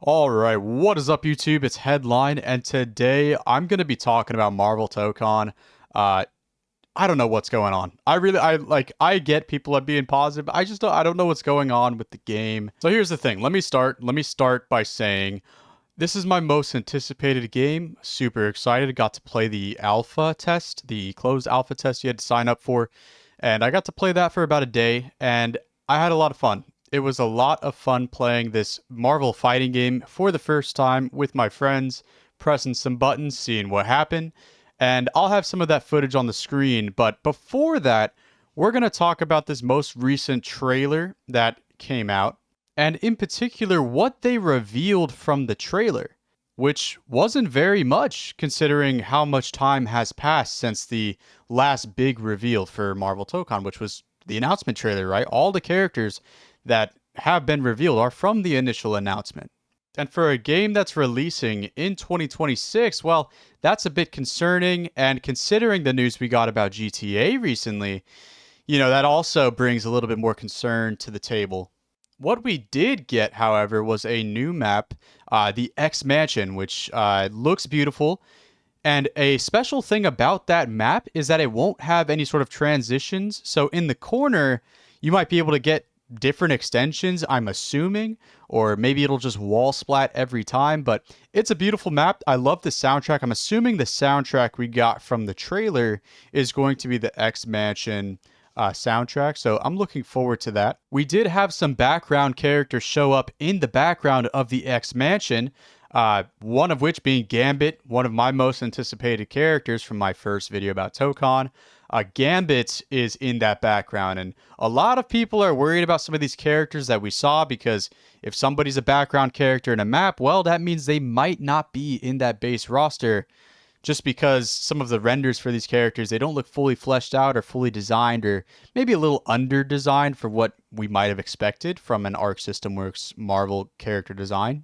All right, what is up, YouTube? It's Headline, and today I'm going to be talking about Marvel Tokon. Uh, I don't know what's going on. I get people are being positive. I don't know what's going on with the game. So here's the thing. Let me start by saying this is my most anticipated game. Super excited. Got to play the alpha test, the closed alpha test you had to sign up for, and I got to play that for about a day, and I had a lot of fun. It was a lot of fun playing this Marvel fighting game for the first time with my friends, pressing some buttons, seeing what happened. And I'll have some of that footage on the screen. But before that, we're going to talk about this most recent trailer that came out. And in particular, what they revealed from the trailer, which wasn't very much considering how much time has passed since the last big reveal for Marvel Tokon, which was the announcement trailer, right? All the characters that have been revealed are from the initial announcement. And for a game that's releasing in 2026, well, that's a bit concerning. And considering the news we got about GTA recently, that also brings a little bit more concern to the table. What we did get, however, was a new map, the X Mansion, which looks beautiful. And a special thing about that map is that it won't have any sort of transitions. So in the corner, you might be able to get different extensions, I'm assuming, or maybe it'll just wall splat every time, but it's a beautiful map. I love the soundtrack. I'm assuming the soundtrack we got from the trailer is going to be the X Mansion soundtrack, so I'm looking forward to that. We did have some background characters show up in the background of the X Mansion, one of which being Gambit, one of my most anticipated characters from my first video about Tokon. Gambit is in that background, and a lot of people are worried about some of these characters that we saw, because if somebody's a background character in a map, well, that means they might not be in that base roster, just because some of the renders for these characters, they don't look fully fleshed out or fully designed, or maybe a little under-designed for what we might have expected from an Arc System Works Marvel character design,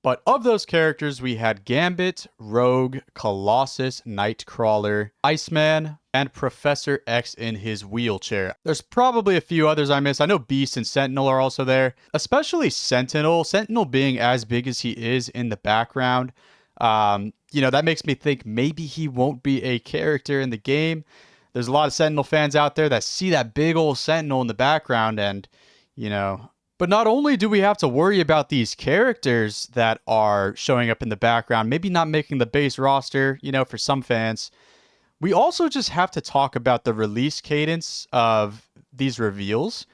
But of those characters, we had Gambit, Rogue, Colossus, Nightcrawler, Iceman, and Professor X in his wheelchair. There's probably a few others I missed. I know Beast and Sentinel are also there, especially Sentinel. Sentinel being as big as he is in the background. That makes me think maybe he won't be a character in the game. There's a lot of Sentinel fans out there that see that big old Sentinel in the background, and, But not only do we have to worry about these characters that are showing up in the background, maybe not making the base roster, for some fans, we also just have to talk about the release cadence of these reveals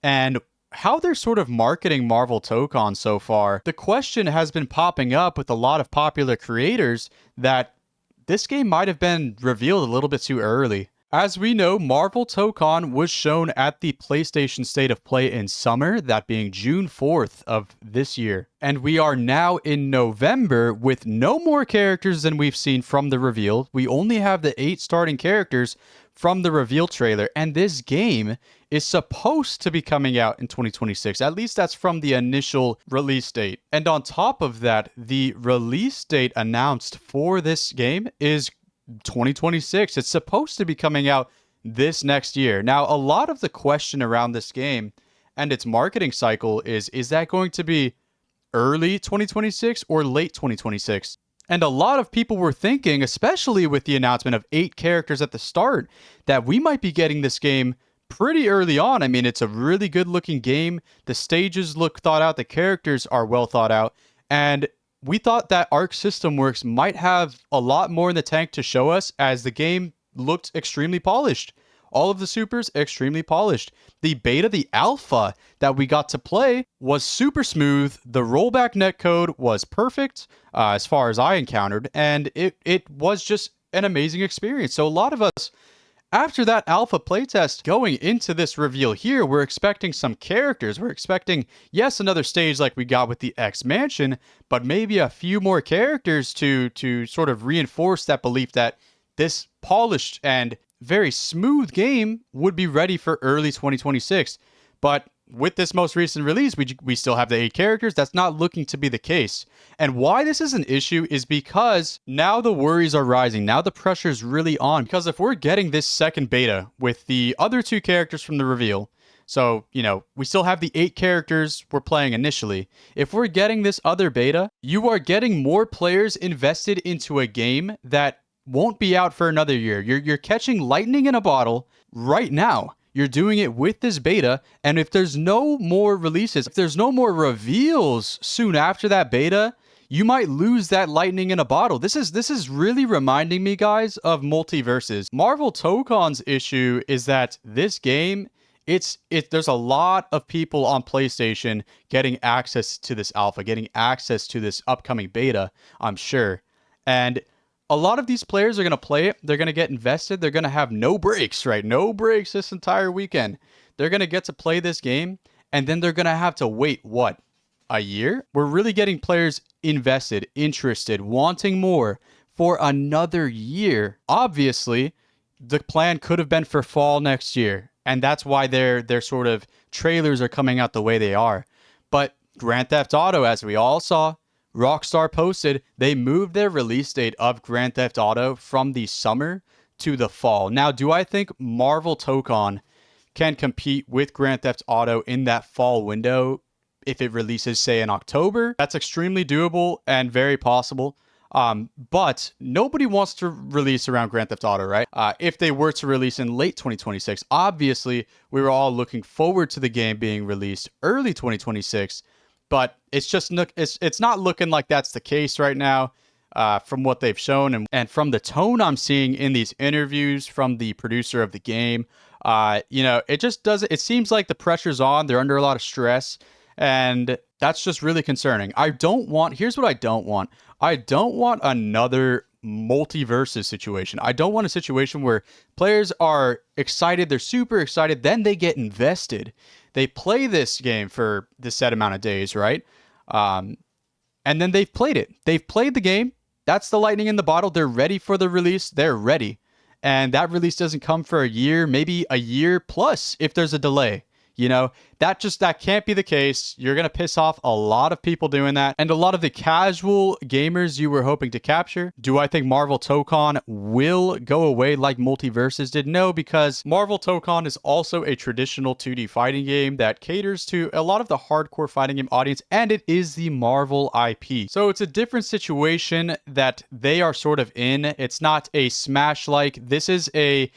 and how they're sort of marketing Marvel Tokon so far. The question has been popping up with a lot of popular creators that this game might have been revealed a little bit too early. As we know, Marvel Tokon was shown at the PlayStation State of Play in summer, that being June 4th of this year. And we are now in November with no more characters than we've seen from the reveal. We only have the 8 starting characters from the reveal trailer, and this game is supposed to be coming out in 2026. At least that's from the initial release date. And on top of that, the release date announced for this game is 2026. It's supposed to be coming out this next year. Now, a lot of the question around this game and its marketing cycle is that going to be early 2026 or late 2026? And a lot of people were thinking, especially with the announcement of 8 characters at the start, that we might be getting this game pretty early on. I mean, it's a really good looking game. The stages look thought out. The characters are well thought out. And we thought that Arc System Works might have a lot more in the tank to show us, as the game looked extremely polished. All of the supers, extremely polished. The beta, the alpha that we got to play was super smooth. The rollback netcode was perfect as far as I encountered, and it was just an amazing experience. So a lot of us, after that alpha playtest, going into this reveal here, we're expecting some characters. We're expecting, yes, another stage like we got with the X Mansion, but maybe a few more characters to sort of reinforce that belief that this polished and very smooth game would be ready for early 2026. But with this most recent release, we still have the 8 characters. That's not looking to be the case. And why this is an issue is because now the worries are rising. Now the pressure's really on. Because if we're getting this second beta with the other 2 characters from the reveal, So, we still have the 8 characters we're playing initially. If we're getting this other beta, you are getting more players invested into a game that won't be out for another year. You're catching lightning in a bottle right now. You're doing it with this beta, and if there's no more releases, if there's no more reveals soon after that beta, you might lose that lightning in a bottle. This is really reminding me, guys, of multiverses. Marvel Tokon's issue is that this game, there's a lot of people on PlayStation getting access to this alpha, getting access to this upcoming beta, I'm sure. And a lot of these players are going to play it. They're going to get invested. They're going to have no breaks, right? No breaks this entire weekend. They're going to get to play this game, and then they're going to have to wait, what, a year? We're really getting players invested, interested, wanting more for another year. Obviously, the plan could have been for fall next year, and that's why their sort of trailers are coming out the way they are. But Grand Theft Auto, as we all saw, Rockstar posted they moved their release date of Grand Theft Auto from the summer to the fall. Now, do I think Marvel Tokon can compete with Grand Theft Auto in that fall window if it releases, say, in October? That's extremely doable and very possible. But nobody wants to release around Grand Theft Auto, right? If they were to release in late 2026, obviously we were all looking forward to the game being released early 2026. But it's not looking like that's the case right now, from what they've shown and from the tone I'm seeing in these interviews from the producer of the game. It just doesn't. It seems like the pressure's on. They're under a lot of stress, and that's just really concerning. Here's what I don't want. I don't want another multiverses situation. I don't want a situation where players are excited, they're super excited, then they get invested. They play this game for the set amount of days, right? And then they've played it. They've played the game. That's the lightning in the bottle. They're ready for the release. They're ready. And that release doesn't come for a year, maybe a year plus if there's a delay. That can't be the case. You're going to piss off a lot of people doing that. And a lot of the casual gamers you were hoping to capture. Do I think Marvel Tokon will go away like Multiverses did? No, because Marvel Tokon is also a traditional 2D fighting game that caters to a lot of the hardcore fighting game audience, and it is the Marvel IP. So it's a different situation that they are sort of in. It's not a Smash-like. This is a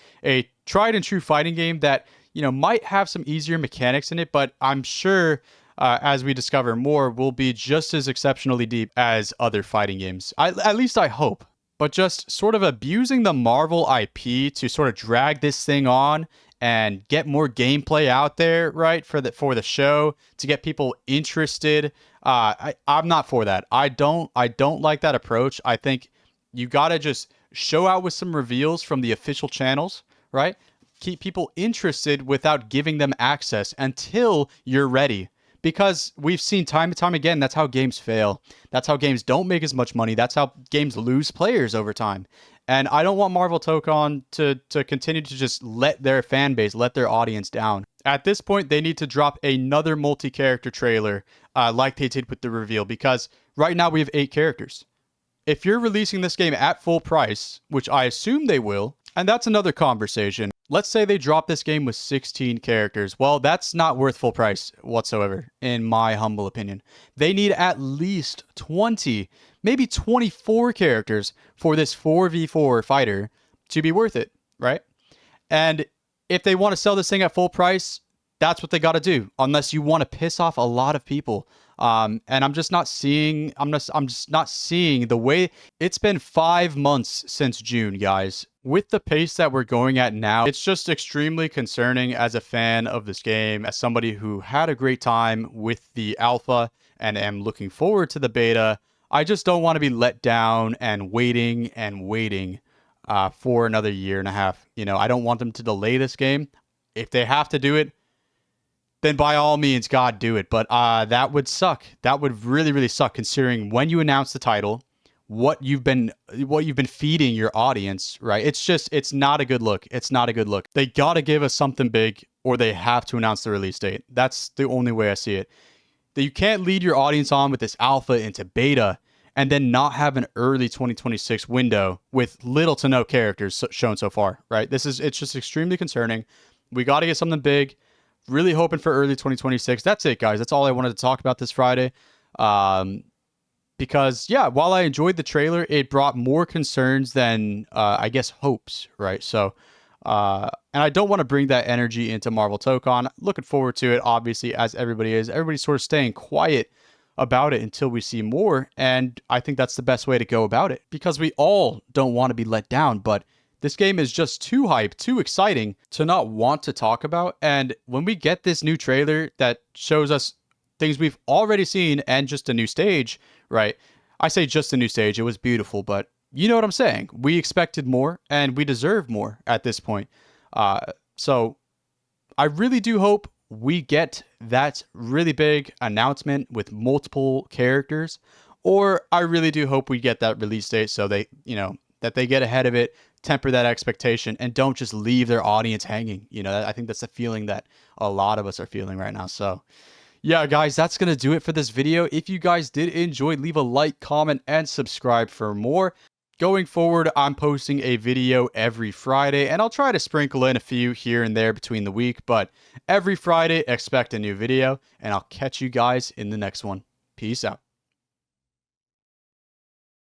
tried and true fighting game that might have some easier mechanics in it, but I'm sure as we discover more, will be just as exceptionally deep as other fighting games. At least I hope. But just sort of abusing the Marvel IP to sort of drag this thing on and get more gameplay out there, right, for the show, to get people interested. I'm not for that. I don't like that approach. I think you gotta just show out with some reveals from the official channels, right? Keep people interested without giving them access until you're ready. Because we've seen time and time again, that's how games fail. That's how games don't make as much money. That's how games lose players over time. And I don't want Marvel Tokon to continue to just let their fan base, let their audience down. At this point, they need to drop another multi-character trailer like they did with the reveal. Because right now we have 8 characters. If you're releasing this game at full price, which I assume they will, and that's another conversation. Let's say they drop this game with 16 characters. Well, that's not worth full price whatsoever, in my humble opinion. They need at least 20, maybe 24 characters for this 4v4 fighter to be worth it, right? And if they want to sell this thing at full price, that's what they got to do, unless you want to piss off a lot of people. And I'm just not seeing the way. It's been 5 months since June, guys. With the pace that we're going at now, it's just extremely concerning as a fan of this game, as somebody who had a great time with the alpha and am looking forward to the beta. I just don't want to be let down and waiting for another year and a half. I don't want them to delay this game. If they have to do it, then by all means, God, do it. But that would suck. That would really, really suck, considering when you announce the title, what you've been feeding your audience, right? It's not a good look. It's not a good look. They got to give us something big, or they have to announce the release date. That's the only way I see it. That you can't lead your audience on with this alpha into beta and then not have an early 2026 window with little to no characters shown so far, right? It's just extremely concerning. We got to get something big really hoping for early 2026. That's it, guys. That's all I wanted to talk about this Friday. Um, because yeah, while I enjoyed the trailer, it brought more concerns than I guess hopes, right? So, and I don't want to bring that energy into Marvel Tokon. Looking forward to it, obviously, as everybody is. Everybody's sort of staying quiet about it until we see more, and I think that's the best way to go about it because we all don't want to be let down, but this game is just too hype, too exciting to not want to talk about. And when we get this new trailer that shows us things we've already seen and just a new stage, right? I say just a new stage. It was beautiful, but you know what I'm saying. We expected more and we deserve more at this point. So I really do hope we get that really big announcement with multiple characters, or I really do hope we get that release date so they, that they get ahead of it, temper that expectation, and don't just leave their audience hanging. I think that's the feeling that a lot of us are feeling right now. So, yeah, guys, that's going to do it for this video. If you guys did enjoy, leave a like, comment, and subscribe for more. Going forward, I'm posting a video every Friday, and I'll try to sprinkle in a few here and there between the week, but every Friday, expect a new video, and I'll catch you guys in the next one. Peace out.